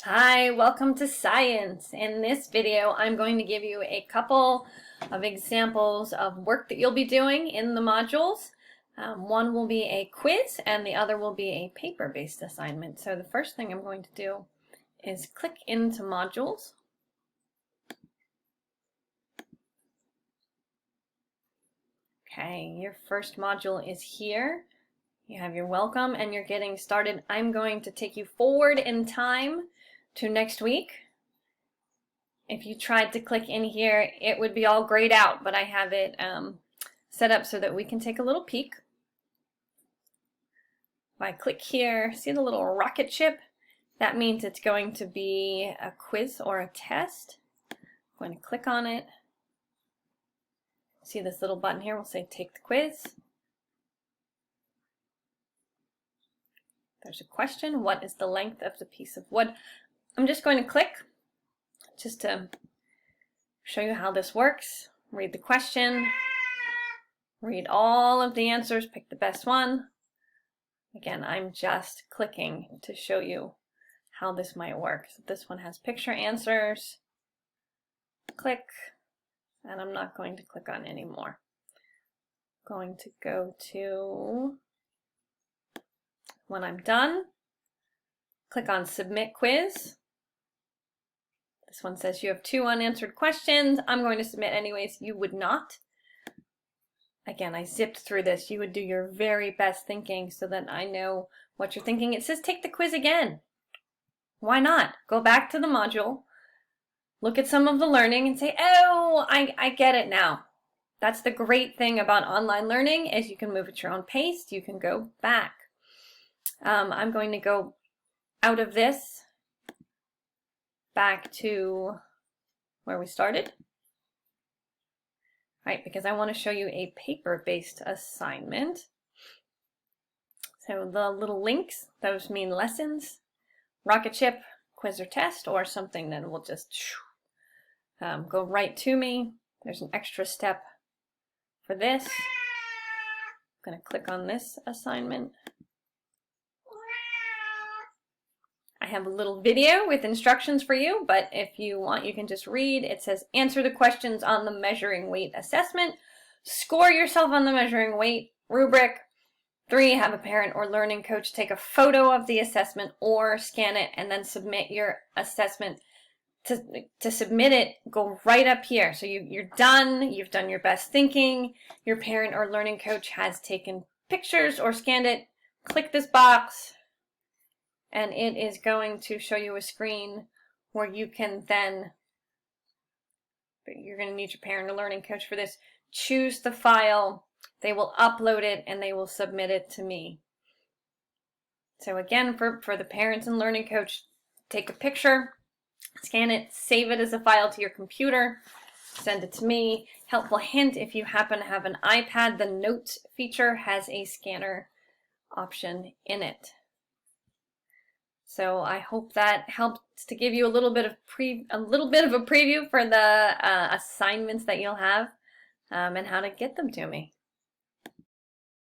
Hi, welcome to Science. In this video, I'm going to give you a couple of examples of work that you'll be doing in the modules. One will be a quiz and the other will be a paper-based assignment. So the first thing I'm going to do is click into modules. Okay, your first module is here. You have your welcome and you're getting started. I'm going to take you forward in time to next week. If you tried to click in here, it would be all grayed out, but I have it set up so that we can take a little peek. If I click here, see the little rocket ship? That means it's going to be a quiz or a test. I'm going to click on it. See this little button here? We'll say take the quiz. There's a question. What is the length of the piece of wood? I'm just going to click just to show you how this works. Read the question, read all of the answers, pick the best one. Again, I'm just clicking to show you how this might work. So this one has picture answers. Click, and I'm not going to click on any more. I'm going to go to, when I'm done, click on Submit Quiz. This one says you have 2 unanswered questions. I'm going to submit anyways. You would not. Again, I zipped through this. You would do your very best thinking so that I know what you're thinking. It says take the quiz again. Why not? Go back to the module, look at some of the learning and say, oh, I get it now. That's the great thing about online learning is you can move at your own pace. You can go back. I'm going to go out of this back to where we started, right? Because I want to show you a paper-based assignment. So the little links, those mean lessons, rocket ship, quiz or test, or something that will just go right to me. There's an extra step for this. I'm going to click on this assignment. I have a little video with instructions for you, but if you want, you can just read. It says, answer the questions on the measuring weight assessment. Score yourself on the measuring weight rubric. 3, have a parent or learning coach take a photo of the assessment or scan it and then submit your assessment. To submit it, go right up here. So you're done. You've done your best thinking. Your parent or learning coach has taken pictures or scanned it. Click this box. And it is going to show you a screen where you can then, you're going to need your parent or learning coach for this, choose the file, they will upload it, and they will submit it to me. So again, for the parents and learning coach, take a picture, scan it, save it as a file to your computer, send it to me. Helpful hint, if you happen to have an iPad, the Notes feature has a scanner option in it. So I hope that helps to give you a little bit of a preview for the assignments that you'll have and how to get them to me.